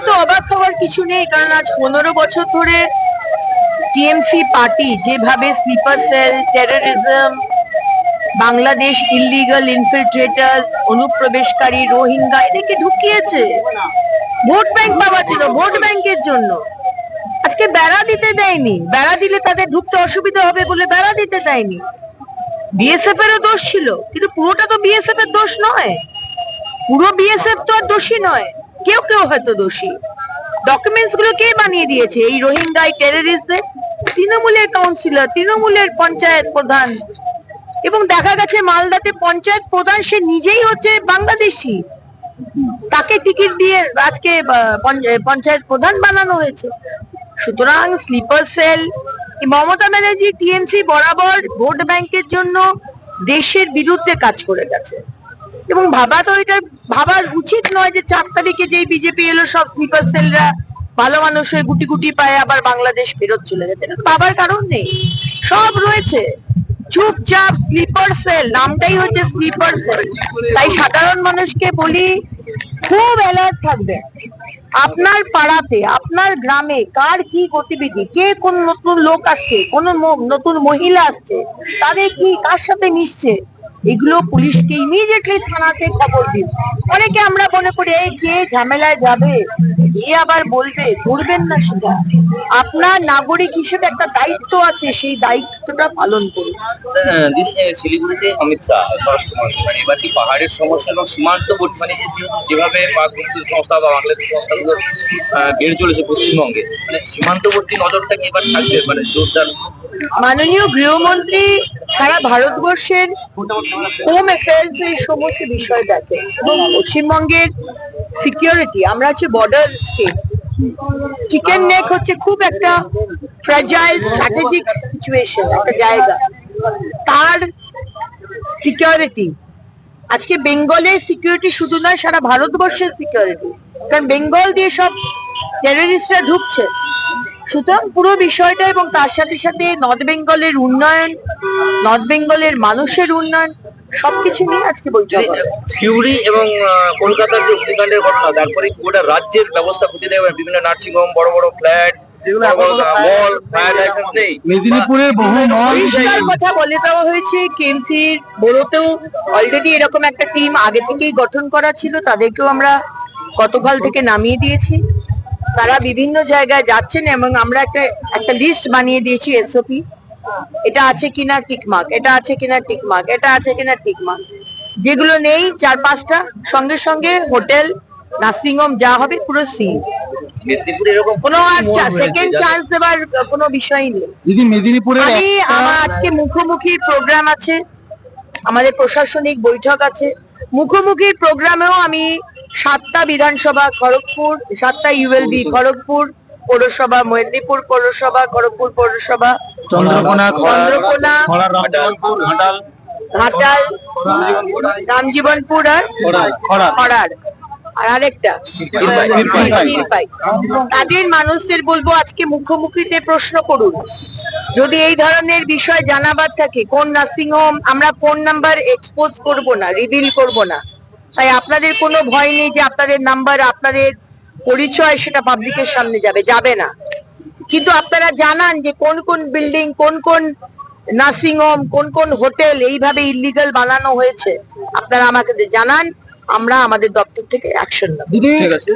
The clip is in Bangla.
তো অবাক হওয়ার কিছু নেই, কারণ আজ 15 বছর ধরে টিএমসি পার্টি যেভাবে sleeper cell, terrorism, Bangladesh illegal infiltrator, অনুপ্রবেশকারী, রোহিঙ্গা এদেরকে ঢুকিয়েছে ভোট ব্যাংক পাওয়ার জন্য, ভোট ব্যাংকের জন্য। আজকে বেড়া দিতে দেয়নি, বেড়া দিলে তাদের ঢুকতে অসুবিধা হবে বলে বেড়া দিতে দেয়নি। বিএসএফ এরও দোষ ছিল, কিন্তু পুরোটা তো বিএসএফ এর দোষ নয়, পুরো বিএসএফ তো আর দোষী নয়, কেউ কেউ হয়তো দোষী। ডকুমেন্টস গুলো কে বানিয়ে দিয়েছে? এই রোহিঙ্গা টেররিস্টদের তৃণমূলের কাউন্সিলর, তৃণমূলের পঞ্চায়েত প্রধান। এবং দেখা গেছে মালদাতে পঞ্চায়েত প্রধান সে নিজেই হচ্ছে বাংলাদেশি, তাকে টিকিট দিয়ে আজকে পঞ্চায়েত প্রধান বানানো হয়েছে। সুতরাং sleeper cell, Mamata Banerjee TMC বরাবর ভোট ব্যাংকের জন্য দেশের বিরুদ্ধে কাজ করে গেছে। এবং ভাবার উচিত নয় যে 4 তারিখে যেই বিজেপি এলো সব স্লিপার সেলরা ভালো মানুষ হয়ে গুটি গুটি পায়ে আবার বাংলাদেশ ফেরত চলে গেছে। ভাবার কারণ নেই, সব রয়েছে চুপচাপ। স্লিপার সেল নামটাই হচ্ছে স্লিপার সেল। তাই সাধারণ মানুষকে বলি, খুব অ্যালার্ট থাকবে। আপনার পাড়াতে, আপনার গ্রামে কার কি গতিবিধি, কে কোন নতুন লোক আসছে, কোন নতুন মহিলা আসছে, তাদের কি কার সাথে মিশছে, এগুলো পুলিশকে ইমিডিয়েটলি থানাতে খবর দিন। অনেকে আমরা মনে করি এই কে ঝামেলায় যাবে, এ আবার বলবে, করবেন না সেটা। আপনার নাগরিক হিসেবে একটা দায়িত্ব আছে, সেই দায়িত্বটা পালন করুন। শিলিগুড়িতে অমিত শাহ স্বরাষ্ট্রমন্ত্রী, মানে এবার কি পাহাড়ের সমস্যা এবং সীমান্তবর্তী, মানে যেভাবে সংস্থা বা বাংলাদেশ সংস্থাগুলো বেড়ে চলেছে পশ্চিমবঙ্গে, মানে সীমান্তবর্তী নজরটা কি এবার থাকবে, মানে জোরদার? মাননীয় গৃহমন্ত্রী সারা ভারতবর্ষের হোম অ্যাফেয়ার্স এই সমস্ত বিষয় দেখে, এবং পশ্চিমবঙ্গের সিকিউরিটি, আমরা হচ্ছে বর্ডার স্টেট, চিকেন নেক হচ্ছে খুব একটা ফ্র্যাজাইল স্ট্র্যাটেজিক সিচুয়েশন, একটা জায়গা, তার সিকিউরিটি আজকে বেঙ্গলের সিকিউরিটি শুধু নয়, সারা ভারতবর্ষের সিকিউরিটি, কারণ বেঙ্গল দিয়ে সব টেররিস্টরা ঢুকছে। সুতরাং পুরো বিষয়টা, এবং তার সাথে সাথে নর্থ বেঙ্গলের উন্নয়ন, নর্থ বেঙ্গলের মানুষের উন্নয়ন, সবকিছু নিয়ে আজকে বৈঠক। সিউড়ি এবং কলকাতার যে অগ্নিকাণ্ডের ঘটনা, তারপরে গোটা রাজ্যের ব্যবস্থা ক্ষতি দেবে, বিভিন্ন নার্সিং হোম, বড় বড় ফ্ল্যাট, মেদিনীপুরের বহু কথা বলে দেওয়া হয়েছে। কেএমসির বড়তেও অলরেডি এরকম একটা টিম আগে থেকেই গঠন করা ছিল, তাদেরকেও আমরা গতকাল থেকে নামিয়ে দিয়েছি। তারা বিভিন্ন জায়গায় যাচ্ছেন এবং আমরা একটা লিস্ট বানিয়ে দিয়েছি, এসওপি, এটা আছে কিনা টিকমার্ক, এটা আছে কিনা টিকমার্ক, এটা আছে কিনা টিকমার্ক। যেগুলো নেই 4-5টা সঙ্গে সঙ্গে হোটেল, নার্সিং হোম যা হবে পুরো সিল। কোনো আর সেকেন্ড চান্স দেবার কোনো বিষয় নেই। মেদিনীপুরে আমার আজকে মুখোমুখি প্রোগ্রাম আছে, আমাদের প্রশাসনিক বৈঠক আছে। মুখোমুখি প্রোগ্রামেও আমি 7টা বিধানসভা, খড়গপুর, 7টা ইউএলবি, খড়গপুর পৌরসভা, মেদিনীপুর পৌরসভা, খড়গপুর পৌরসভা, চন্দ্রকোনা, ঘাটাল, রামজীবনপুর আর খড়ার, আর আরেকটা তাদের মানুষদের বলবো আজকে মুখোমুখিতে প্রশ্ন করুন। যদি এই ধরনের বিষয় জানাবার থাকে, কোন নার্সিং হোম, আমরা ফোন নাম্বার এক্সপোজ করব না, রিভিল করব না। তাই আপনাদের কোনো ভয় নেই যে আপনাদের নাম্বার, আপনাদের পরিচয় সেটা পাবলিকের সামনে যাবে না। কিন্তু আপনারা জানান যে কোন কোন বিল্ডিং, কোন কোন নার্সিং হোম, কোন কোন হোটেল এইভাবে ইলিগাল বানানো হয়েছে, আপনারা আমাকে জানান, আমরা আমাদের দপ্তর থেকে অ্যাকশন নেব। ঠিক আছে।